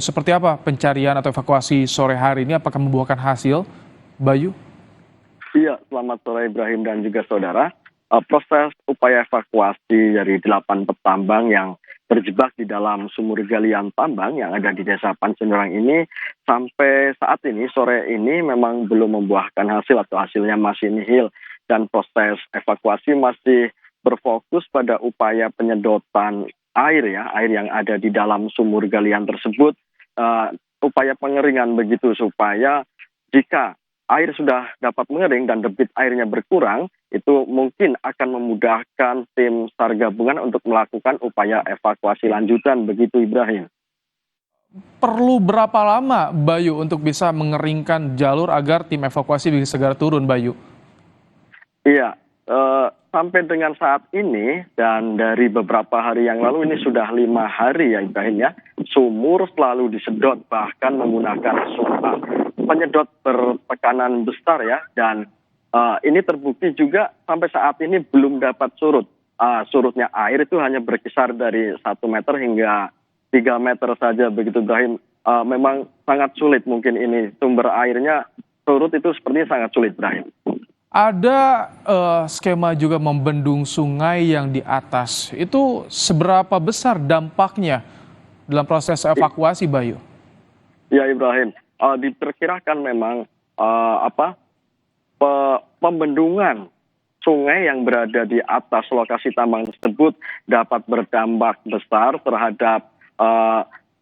Seperti apa pencarian atau evakuasi sore hari ini? Apakah membuahkan hasil, Bayu? Iya, selamat sore Ibrahim dan juga saudara. Proses upaya evakuasi dari 8 petambang yang terjebak di dalam sumur galian tambang yang ada di Desa Pancenderang ini sampai saat ini, sore ini memang belum membuahkan hasil atau hasilnya masih nihil. Dan proses evakuasi masih berfokus pada upaya penyedotan air yang ada di dalam sumur galian tersebut. Upaya pengeringan begitu supaya jika air sudah dapat mengering dan debit airnya berkurang, itu mungkin akan memudahkan tim SAR gabungan untuk melakukan upaya evakuasi lanjutan, begitu Ibrahim. Perlu berapa lama, Bayu, untuk bisa mengeringkan jalur agar tim evakuasi bisa segera turun, Bayu? Iya, sampai dengan saat ini dan dari beberapa hari yang lalu ini sudah 5 hari ya Ibrahim ya, sumur selalu disedot bahkan menggunakan penyedot bertekanan besar ya, dan ini terbukti juga sampai saat ini belum dapat surut. Surutnya air itu hanya berkisar dari 1 meter hingga 3 meter saja begitu Ibrahim. Memang sangat sulit mungkin ini sumber airnya surut itu sepertinya sangat sulit Ibrahim. Ada skema juga membendung sungai yang di atas. Itu seberapa besar dampaknya dalam proses evakuasi, Bayu? Ya Ibrahim, diperkirakan memang pembendungan sungai yang berada di atas lokasi tambang tersebut dapat berdampak besar terhadap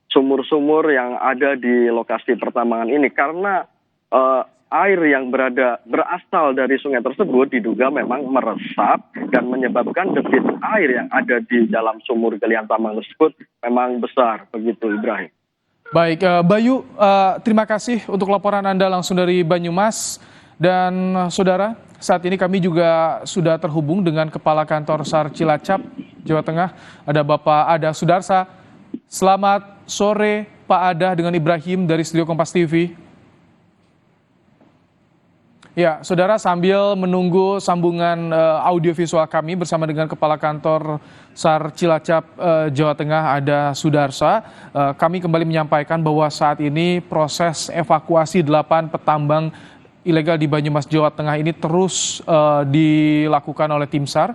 sumur-sumur yang ada di lokasi pertambangan ini, karena air yang berasal dari sungai tersebut diduga memang meresap dan menyebabkan debit air yang ada di dalam sumur galian tambang tersebut memang besar, begitu Ibrahim. Baik, Bayu, terima kasih untuk laporan Anda langsung dari Banyumas. Dan saudara, saat ini kami juga sudah terhubung dengan Kepala Kantor SAR Cilacap, Jawa Tengah, ada Bapak Ada Sudarsa. Selamat sore Pak Ada dengan Ibrahim dari Studio Kompas TV. Ya, saudara, sambil menunggu sambungan audiovisual kami bersama dengan Kepala Kantor SAR Cilacap, Jawa Tengah, ada Sudarsa, kami kembali menyampaikan bahwa saat ini proses evakuasi 8 petambang ilegal di Banyumas, Jawa Tengah ini terus dilakukan oleh tim SAR.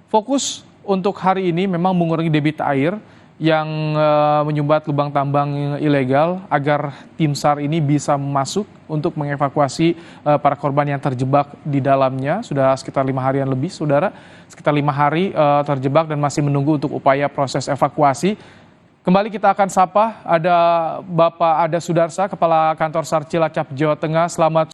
Fokus untuk hari ini memang mengurangi debit air yang menyumbat lubang tambang ilegal agar tim SAR ini bisa masuk untuk mengevakuasi para korban yang terjebak di dalamnya. Sudah sekitar 5 harian lebih, saudara. Sekitar 5 hari terjebak dan masih menunggu untuk upaya proses evakuasi. Kembali kita akan sapa, ada Bapak Ada Sudarsa, Kepala Kantor SAR Cilacap, Jawa Tengah. Selamat